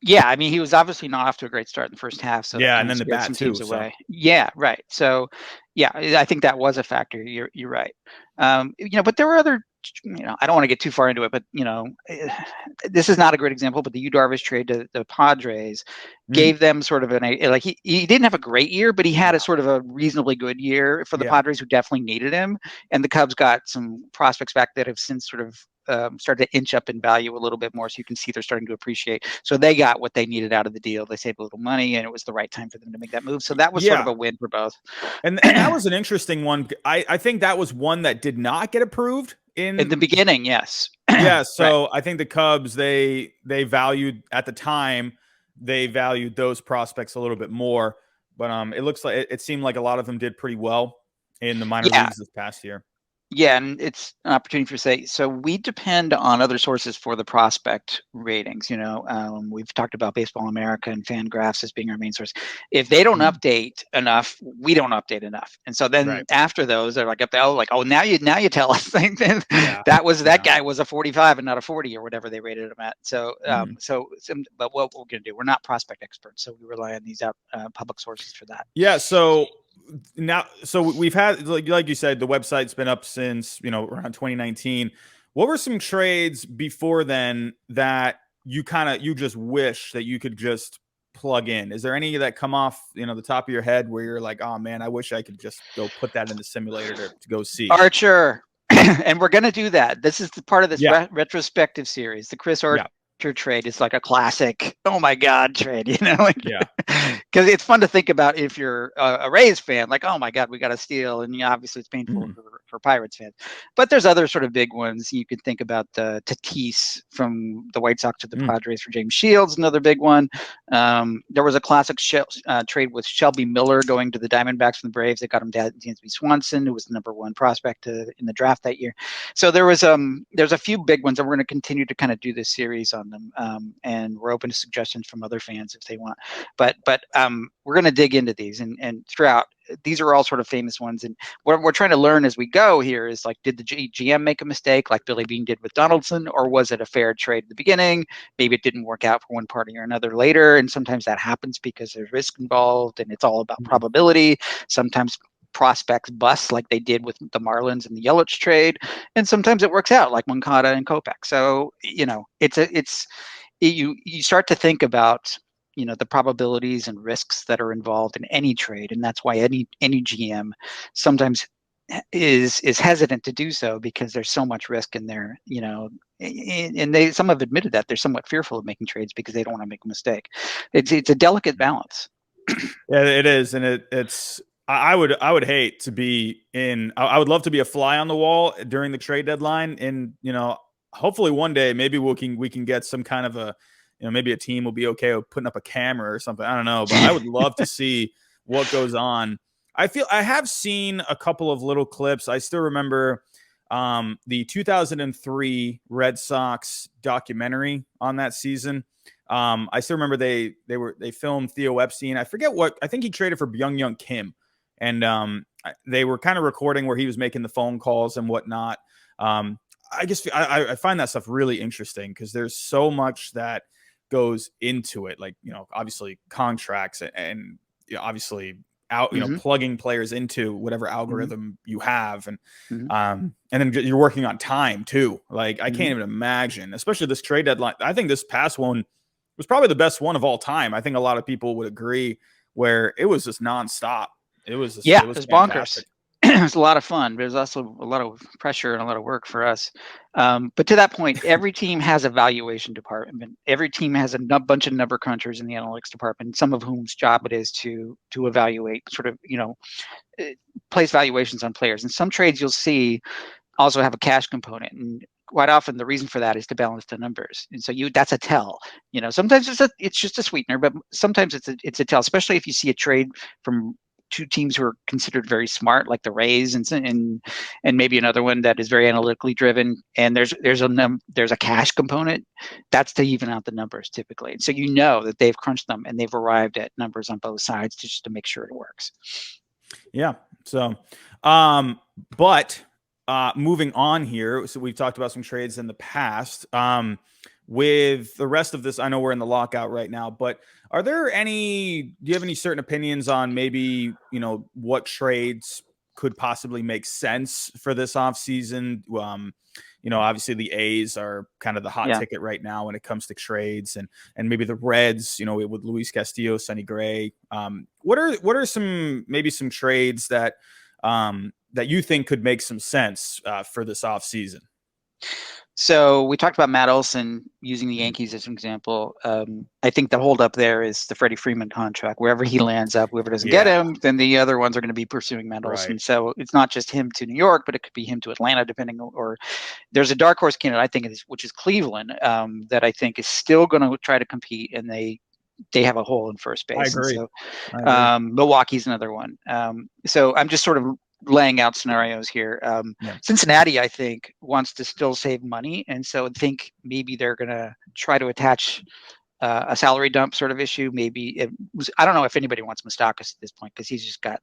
[SPEAKER 2] Yeah, I mean, he was obviously not off to a great start in the first half. So
[SPEAKER 1] and then the bat too.
[SPEAKER 2] Away. Yeah, right. So yeah, I think that was a factor. You're right. But there were other. I don't want to get too far into it, but this is not a great example. But the Yu Darvish trade to the Padres gave them sort of he didn't have a great year, but he had a sort of a reasonably good year for the Padres, who definitely needed him. And the Cubs got some prospects back that have since sort of started to inch up in value a little bit more. So you can see they're starting to appreciate. So they got what they needed out of the deal. They saved a little money, and it was the right time for them to make that move. So that was sort of a win for both.
[SPEAKER 1] And that was an interesting one. I think that was one that did not get approved in
[SPEAKER 2] the beginning. Yes.
[SPEAKER 1] Yeah. So right. I think the Cubs, they valued at the time, they valued those prospects a little bit more, but it looks like it seemed like a lot of them did pretty well in the minor leagues this past year.
[SPEAKER 2] Yeah, and it's an opportunity for say, so we depend on other sources for the prospect ratings. We've talked about Baseball America and Fangraphs as being our main source. If they don't update enough, we don't update enough. And so then after those, they're like, now you tell us that guy was a 45 and not a 40 or whatever they rated him at. So, but what we're going to do, we're not prospect experts, so we rely on these public sources for that.
[SPEAKER 1] Yeah. So we've had, like you said, the website's been up since, around 2019. What were some trades before then that you just wish that you could just plug in? Is there any that come off, the top of your head where you're like, oh man, I wish I could just go put that in the simulator to go see?
[SPEAKER 2] Archer. And we're going to do that. This is the part of this retrospective series. The Chris Archer trade is like a classic, oh my God trade, because it's fun to think about if you're a Rays fan, like, oh my God, we got to steal. And obviously it's painful for Pirates fans, but there's other sort of big ones. You could think about the Tatis from the White Sox to the Padres for James Shields, another big one. There was a classic trade with Shelby Miller going to the Diamondbacks from the Braves that got him Dansby Swanson, who was the number one prospect in the draft that year. So there's a few big ones, and we're going to continue to kind of do this series on them, and we're open to suggestions from other fans if they want. But we're going to dig into these, and throughout, these are all sort of famous ones. And what we're trying to learn as we go here is, like, did the GM make a mistake like Billy Beane did with Donaldson, or was it a fair trade at the beginning? Maybe it didn't work out for one party or another later, and sometimes that happens because there's risk involved, and it's all about probability. Sometimes prospects bust like they did with the Marlins and the Yelich trade, and sometimes it works out like Moncada and Kopech. So you start to think about the probabilities and risks that are involved in any trade, and that's why any GM sometimes is hesitant to do so because there's so much risk in there, and some have admitted that they're somewhat fearful of making trades because they don't want to make a mistake. It's a delicate balance.
[SPEAKER 1] Yeah, it is, and it's. I would hate to be in. I would love to be a fly on the wall during the trade deadline, and hopefully one day maybe we can get some kind of a, maybe a team will be okay with putting up a camera or something. I don't know, but I would love to see what goes on. I have seen a couple of little clips. I still remember the 2003 Red Sox documentary on that season. I still remember they filmed Theo Epstein. I forget what, I think he traded for Byung Kim, and they were kind of recording where he was making the phone calls and whatnot. I find that stuff really interesting because there's so much that goes into it, like obviously contracts and obviously plugging players into whatever algorithm you have, and then you're working on time too. Like I can't even imagine, especially this trade deadline. I think this past one was probably the best one of all time. I think a lot of people would agree, where it was just nonstop. It was
[SPEAKER 2] bonkers. It was a lot of fun, but it was also a lot of pressure and a lot of work for us. But to that point, every team has a valuation department. Every team has a bunch of number crunchers in the analytics department, some of whom's job it is to evaluate, sort of, place valuations on players. And some trades you'll see also have a cash component, and quite often the reason for that is to balance the numbers. And so that's a tell. Sometimes it's just a sweetener, but sometimes it's a tell, especially if you see a trade from two teams who are considered very smart, like the Rays and maybe another one that is very analytically driven, and there's a cash component. That's to even out the numbers typically. And so that they've crunched them and they've arrived at numbers on both sides just to make sure it works.
[SPEAKER 1] Yeah. So, but moving on here, so we've talked about some trades in the past. With the rest of this, I know we're in the lockout right now, but do you have any certain opinions on maybe, what trades could possibly make sense for this offseason? Obviously the A's are kind of the hot ticket right now when it comes to trades, and maybe the Reds, with Luis Castillo, Sonny Gray. What are some trades that you think could make some sense for this offseason?
[SPEAKER 2] So we talked about Matt Olson using the Yankees as an example. I think the holdup there is the Freddie Freeman contract. Wherever he lands up, whoever doesn't get him, then the other ones are going to be pursuing Matt Olson. So it's not just him to New York, but it could be him to Atlanta, depending. Or there's a dark horse candidate, I think, which is Cleveland, that I think is still going to try to compete, and they have a hole in first base.
[SPEAKER 1] I agree.
[SPEAKER 2] So Milwaukee's another one. So I'm just sort of laying out scenarios here. Cincinnati, I think, wants to still save money, and so I think maybe they're going to try to attach a salary dump sort of issue. Maybe I don't know if anybody wants Moustakas at this point because he's just got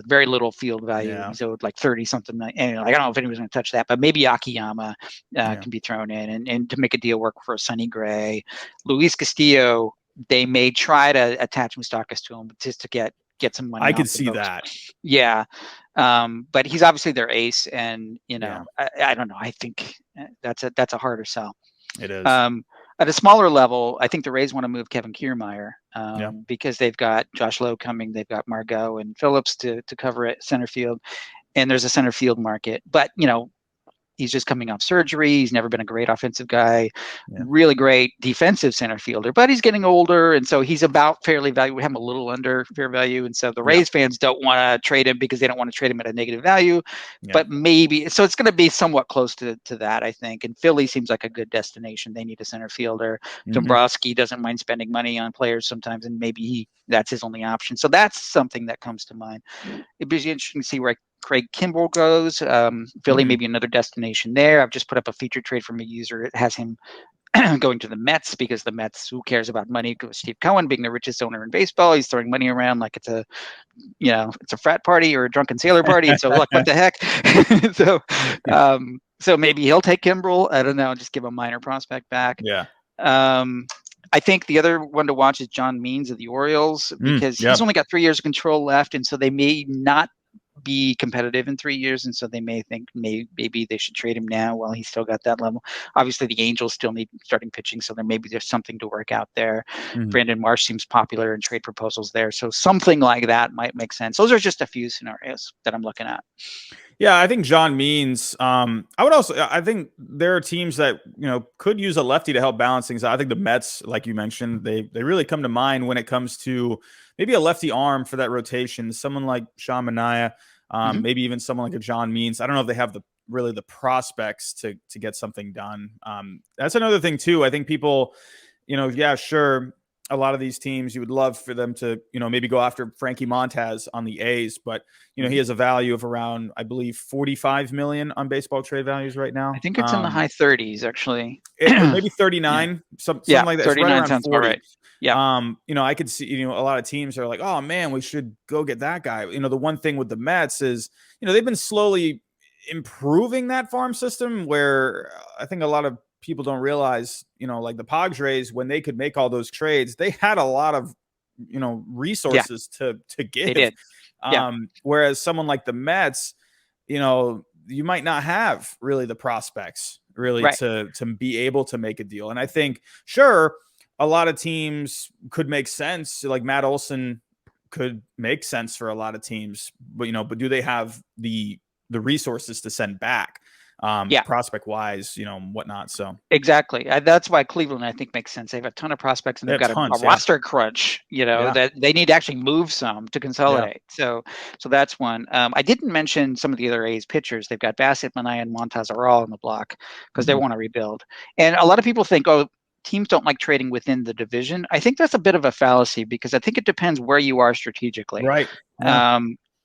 [SPEAKER 2] very little field value. Yeah. So like 30 something. And I don't know if anyone's going to touch that, but maybe Akiyama can be thrown in, and to make a deal work for Sonny Gray. Luis Castillo, they may try to attach Moustakas to him just to get some money.
[SPEAKER 1] I could see that.
[SPEAKER 2] Yeah. But he's obviously their ace, and I don't know. I think that's a harder sell.
[SPEAKER 1] It is.
[SPEAKER 2] At a smaller level, I think the Rays want to move Kevin Kiermaier because they've got Josh Lowe coming, they've got Margot and Phillips to cover it center field, and there's a center field market. But he's just coming off surgery. He's never been a great offensive guy, really great defensive center fielder, but he's getting older. And so he's about fairly valued. We have him a little under fair value. And so the Rays fans don't want to trade him because they don't want to trade him at a negative value, but maybe, so it's going to be somewhat close to that, I think. And Philly seems like a good destination. They need a center fielder. Dombrowski doesn't mind spending money on players sometimes, and maybe that's his only option. So that's something that comes to mind. It'd be interesting to see where Craig Kimbrell goes. Philly, maybe another destination there. I've just put up a feature trade from a user. It has him going to the Mets, because the Mets, who cares about money? Steve Cohen being the richest owner in baseball, he's throwing money around like it's a frat party or a drunken sailor party. And so like, what the heck? So maybe he'll take Kimbrell. I don't know. Just give a minor prospect back.
[SPEAKER 1] Yeah.
[SPEAKER 2] I think the other one to watch is John Means of the Orioles, because he's only got 3 years of control left, and so they may not be competitive in 3 years, and so they may think maybe they should trade him now while he's still got that level. Obviously, the Angels still need starting pitching, so there's something to work out there.
[SPEAKER 1] Mhm.
[SPEAKER 2] Brandon Marsh seems popular in trade proposals there, so something like that might make sense. Those are just a few scenarios that I'm looking at.
[SPEAKER 1] Yeah, I think John Means. I think there are teams that could use a lefty to help balance things out. I think the Mets, like you mentioned, they really come to mind when it comes to maybe a lefty arm for that rotation. Someone like Sean Manaea, maybe even someone like a John Means. I don't know if they have the prospects to get something done. That's another thing too. I think people, yeah, sure. A lot of these teams, you would love for them to, maybe go after Frankie Montaz on the A's, but he has a value of around, I believe, 45 million on baseball trade values right now.
[SPEAKER 2] I think it's in the high 30s, actually.
[SPEAKER 1] Maybe 39, something like that. It's right
[SPEAKER 2] 39
[SPEAKER 1] around
[SPEAKER 2] sounds
[SPEAKER 1] 40.
[SPEAKER 2] about right. Yeah.
[SPEAKER 1] I could see, a lot of teams are like, oh man, we should go get that guy. The one thing with the Mets is, they've been slowly improving that farm system where I think a lot of people don't realize, like the Padres, when they could make all those trades, they had a lot of, resources to give.
[SPEAKER 2] They did.
[SPEAKER 1] Whereas someone like the Mets, you might not have really the prospects really to be able to make a deal. And I think, sure, a lot of teams could make sense. Like Matt Olson could make sense for a lot of teams, but do they have the resources to send back? Prospect wise, whatnot. So
[SPEAKER 2] exactly. That's why Cleveland, I think, makes sense. They have a ton of prospects, and they've got a roster crunch, that they need to actually move some to consolidate. So that's one. I didn't mention some of the other A's pitchers. They've got Bassett, Manaea, and Montaz are all on the block because they want to rebuild. And a lot of people think, teams don't like trading within the division. I think that's a bit of a fallacy because I think it depends where you are strategically.
[SPEAKER 1] Right. Yeah.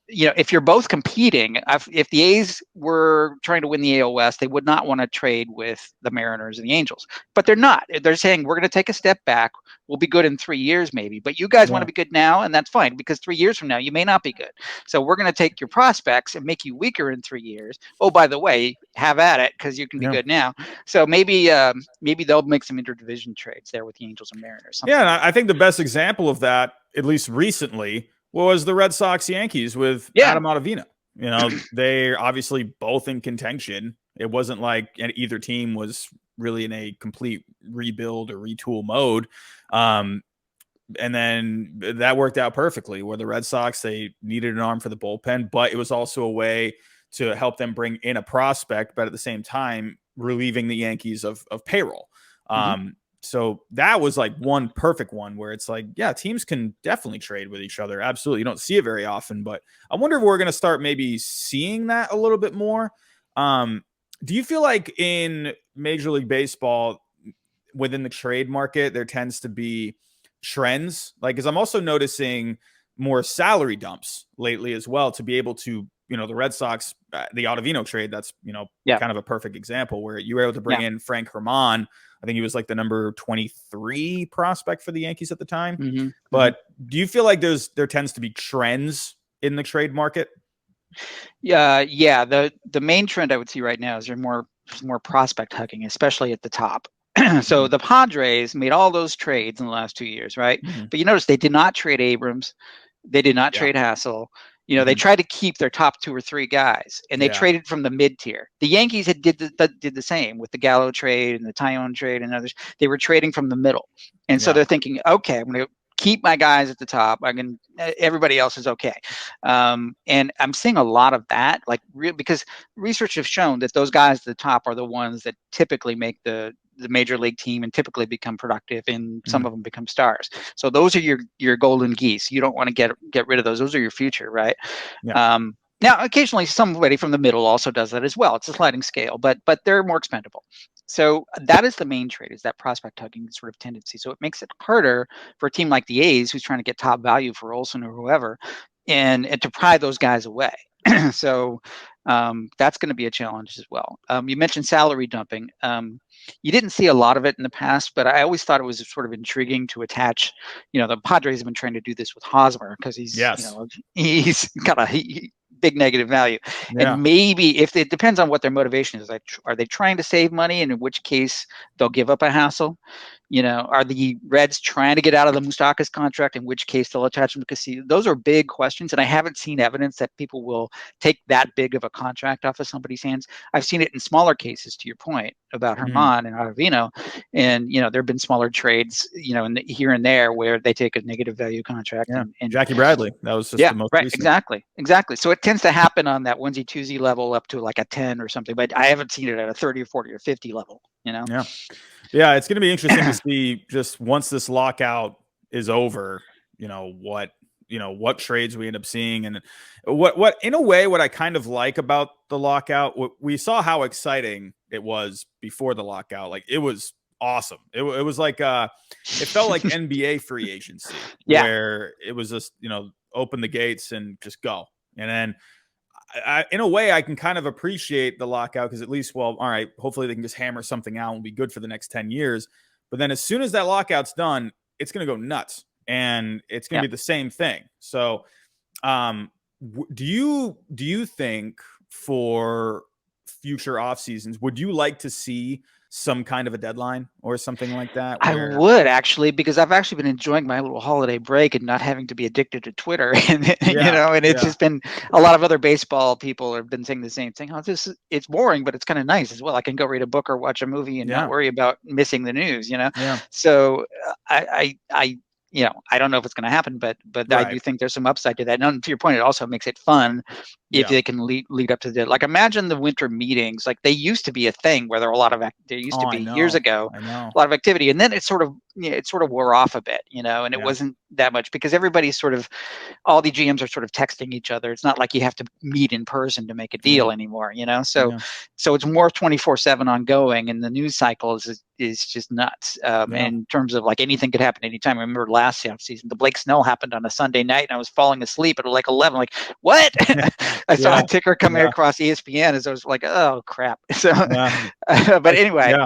[SPEAKER 2] If you're both competing, if the A's were trying to win the AL West, they would not want to trade with the Mariners and the Angels. But they're not. They're saying, we're going to take a step back. We'll be good in 3 years maybe. But you guys want to be good now, and that's fine, because 3 years from now, you may not be good. So we're going to take your prospects and make you weaker in 3 years. Oh, by the way, have at it, because you can be good now. So maybe they'll make some interdivision trades there with the Angels and Mariners.
[SPEAKER 1] Yeah, and I think the best example of that, at least recently, was the Red Sox Yankees with Adam Ottavino. They're obviously both in contention. It wasn't like either team was really in a complete rebuild or retool mode. And then that worked out perfectly, where the Red Sox, they needed an arm for the bullpen, but it was also a way to help them bring in a prospect, but at the same time, relieving the Yankees of payroll. So that was like one perfect one where it's like, yeah, teams can definitely trade with each other. Absolutely. You don't see it very often, but I wonder if we're going to start maybe seeing that a little bit more. Do you feel like in Major League Baseball, within the trade market, there tends to be trends? Like, because I'm also noticing more salary dumps lately as well, to be able to, the Red Sox, the Ottavino trade, that's, kind of a perfect example where you were able to bring in Frank Herman. I think he was like the number 23 prospect for the Yankees at the time. But do you feel like there tends to be trends in the trade market?
[SPEAKER 2] Yeah. The main trend I would see right now is there's more prospect hugging, especially at the top. So the Padres made all those trades in the last 2 years, right? But you notice they did not trade Abrams. They did not trade Hassel. They tried to keep their top 2 or 3 guys, and they traded from the mid tier. The Yankees did the same with the Gallo trade and the Tyone trade and others. They were trading from the middle, and so they're thinking, okay, I'm going to keep my guys at the top. Everybody else is okay. And I'm seeing a lot of that, because research has shown that those guys at the top are the ones that typically make the major league team and typically become productive, and some of them become stars. So those are your golden geese. You don't want to get rid of those. Those are your future, right? Now, occasionally somebody from the middle also does that as well. It's a sliding scale, but they're more expendable. So that is the main trade, is that prospect hugging sort of tendency. So it makes it harder for a team like the A's, who's trying to get top value for Olson or whoever, and to pry those guys away. So that's going to be a challenge as well. You mentioned salary dumping. You didn't see a lot of it in the past, but I always thought it was sort of intriguing to attach. The Padres have been trying to do this with Hosmer because he's got a big negative value. And maybe if it depends on what their motivation is, like, are they trying to save money, and in which case they'll give up a Hassel? Are the Reds trying to get out of the Moustakas contract, in which case they'll attach him to Castillo? Those are big questions, and I haven't seen evidence that people will take that big of a contract off of somebody's hands. I've seen it in smaller cases, to your point about Herman and Ottavino, and there have been smaller trades, here and there where they take a negative value contract.
[SPEAKER 1] Yeah,
[SPEAKER 2] and
[SPEAKER 1] Jackie Bradley, that was just the most recent.
[SPEAKER 2] Exactly. So it tends to happen on that onesie twosie level up to like a 10 or something, but I haven't seen it at a 30 or 40 or 50 level.
[SPEAKER 1] Yeah, it's going to be interesting to see just once this lockout is over, what trades we end up seeing, and what in a way what I kind of like about the lockout. We saw how exciting it was before the lockout. Like, it was awesome. It was like it felt like NBA free agency, where it was just open the gates and just go. And then in a way, I can kind of appreciate the lockout, because at least, all right, hopefully they can just hammer something out and be good for the next 10 years. But then as soon as that lockout's done, it's going to go nuts, and it's going to be the same thing. So do you think for future off seasons, would you like to see some kind of a deadline or something like that?
[SPEAKER 2] I would, actually, because I've actually been enjoying my little holiday break and not having to be addicted to Twitter. And it's just been, a lot of other baseball people have been saying the same thing. It's boring, but it's kind of nice as well. I can go read a book or watch a movie and not worry about missing the news. So I don't know if it's going to happen, but I do think there's some upside to that. And to your point, it also makes it fun if they can lead up to the, like, imagine the winter meetings. Like, they used to be a thing where there used to be years ago, a lot of activity, and then it sort of wore off a bit, and it wasn't that much, because everybody's all the GMs are sort of texting each other. It's not like you have to meet in person to make a deal anymore, so it's more 24/7 ongoing, and the news cycle is just nuts. In terms of, like, anything could happen anytime. I remember last season, the Blake Snell happened on a Sunday night, and I was falling asleep at like 11. Like, what? I saw a ticker coming across ESPN as I was like, oh crap. So, but anyway,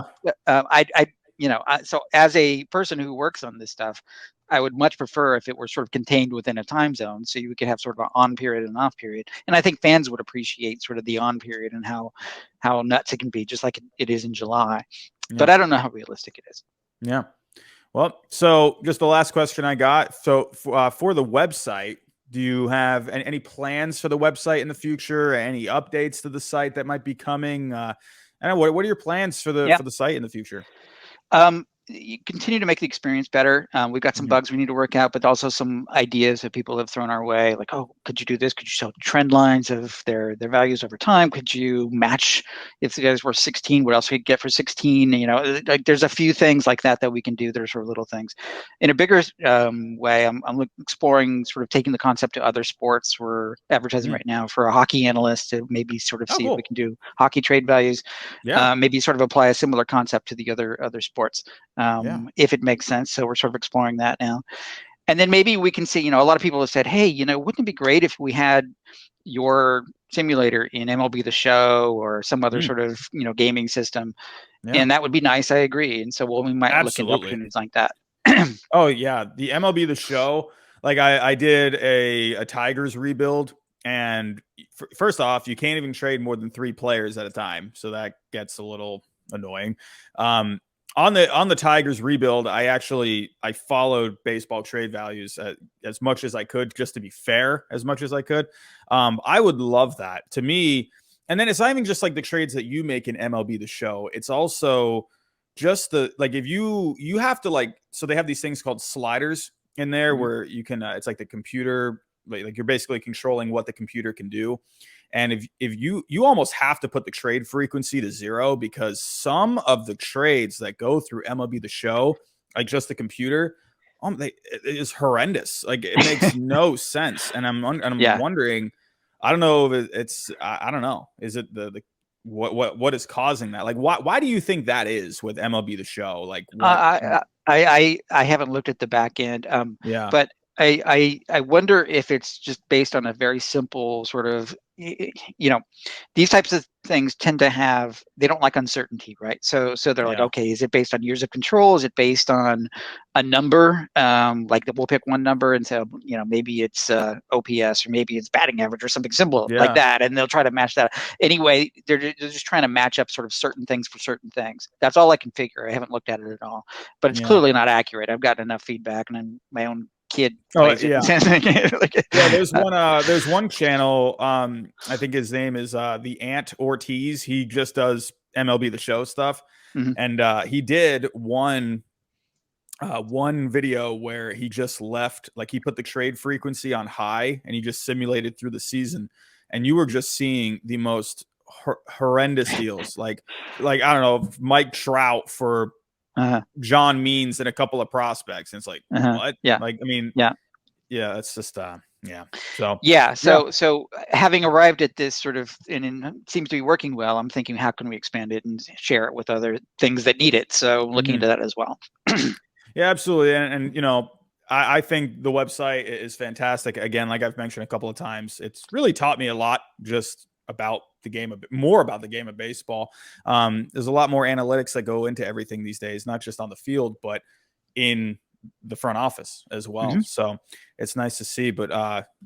[SPEAKER 2] so as a person who works on this stuff, I would much prefer if it were sort of contained within a time zone, so you could have sort of an on period and off period. And I think fans would appreciate sort of the on period and how nuts it can be, just like it is in July. But I don't know how realistic it is.
[SPEAKER 1] Yeah. Well, so just the last question I got. So for the website, do you have any plans for the website in the future? Any updates to the site that might be coming? I don't know. What are your plans for the site in the future?
[SPEAKER 2] You continue to make the experience better. We've got some bugs we need to work out, but also some ideas that people have thrown our way. Like, oh, could you do this? Could you show trend lines of their values over time? Could you match, if the guys were 16, what else we could get for 16? Like, there's a few things like that we can do. There's sort of little things. In a bigger way, I'm exploring sort of taking the concept to other sports. We're advertising right now for a hockey analyst to maybe sort of see if we can do hockey trade values. Maybe sort of apply a similar concept to the other sports. If it makes sense. So we're sort of exploring that now. And then maybe we can see, a lot of people have said, hey, wouldn't it be great if we had your simulator in MLB The Show or some other sort of, gaming system? And that would be nice. I agree. And so, we might look into opportunities like that.
[SPEAKER 1] Oh, yeah. The MLB The Show, like I did a Tigers rebuild. And first off, you can't even trade more than 3 players at a time. So that gets a little annoying. On the Tigers rebuild, I followed baseball trade values as much as I could, just to be fair, as much as I could. I would love that. To me, and then it's not even just like the trades that you make in MLB The Show. It's also just if you have to, so they have these things called sliders in there where you can, it's like the computer, like you're basically controlling what the computer can do. And if you almost have to put the trade frequency to 0, because some of the trades that go through MLB The Show, like just the computer, it is horrendous. Like, it makes no sense. And I'm wondering, I don't know if it's I don't know. Is it the what is causing that? Like, why do you think that is with MLB The Show? Like,
[SPEAKER 2] I haven't looked at the back end. But I wonder if it's just based on a very simple sort of, these types of things tend to have, they don't like uncertainty, right? So they're like,
[SPEAKER 1] Yeah.
[SPEAKER 2] okay, is it based on years of control? Is it based on a number? Like we'll pick one number and say, maybe it's OPS, or maybe it's batting average, or something simple like
[SPEAKER 1] Yeah.
[SPEAKER 2] that, and they'll try to match that. Anyway, they're just trying to match up sort of certain things for certain things. That's all I can figure. I haven't looked at it at all, but it's
[SPEAKER 1] Yeah.
[SPEAKER 2] clearly not accurate. I've gotten enough feedback, and then my own kid
[SPEAKER 1] Oh,
[SPEAKER 2] plays it.
[SPEAKER 1] yeah. Yeah, there's one channel, I think his name is the Ant Ortiz. He just does MLB The Show stuff.
[SPEAKER 2] Mhm.
[SPEAKER 1] And he did one video where he just left, like he put the trade frequency on high and he just simulated through the season, and you were just seeing the most horrendous deals, like I don't know, Mike Trout for John Means and a couple of prospects, and it's like, what?
[SPEAKER 2] Yeah.
[SPEAKER 1] Like, I mean,
[SPEAKER 2] Yeah.
[SPEAKER 1] yeah, it's just yeah. So
[SPEAKER 2] So having arrived at this sort of, and it seems to be working well, I'm thinking, how can we expand it and share it with other things that need it? So looking into that as well.
[SPEAKER 1] Yeah, absolutely. And I think the website is fantastic. Again, like I've mentioned a couple of times, it's really taught me a lot just about the game, more about the game of baseball. There's a lot more analytics that go into everything these days, not just on the field, but in the front office as well. So it's nice to see. But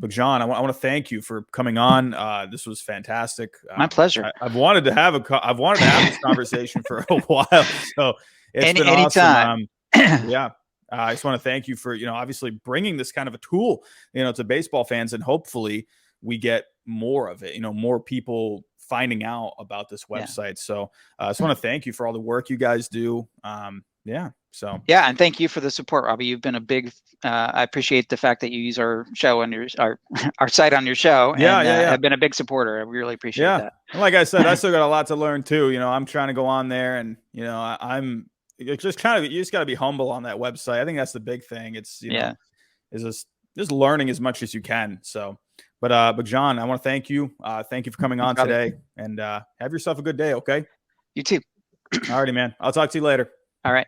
[SPEAKER 1] John, I want to thank you for coming on. This was fantastic.
[SPEAKER 2] My pleasure.
[SPEAKER 1] I've wanted to have this conversation for a while. So it's been awesome. Yeah. I just want to thank you for, obviously bringing this kind of a tool, to baseball fans, and hopefully we get more of it, more people finding out about this website. Yeah. So I just want to thank you for all the work you guys do. Yeah.
[SPEAKER 2] And thank you for the support, Robbie. You've been a big, I appreciate the fact that you use our show and our site on your show.
[SPEAKER 1] Yeah.
[SPEAKER 2] And
[SPEAKER 1] I've
[SPEAKER 2] been a big supporter. I really appreciate that.
[SPEAKER 1] And like I said, I still got a lot to learn too. I'm trying to go on there, and, I'm just you just got to be humble on that website. I think that's the big thing. It's, is just learning as much as you can. So, but John, I want to thank you. Thank you for coming on today, and have yourself a good day. Okay.
[SPEAKER 2] You too.
[SPEAKER 1] All righty, man. I'll talk to you later.
[SPEAKER 2] All right.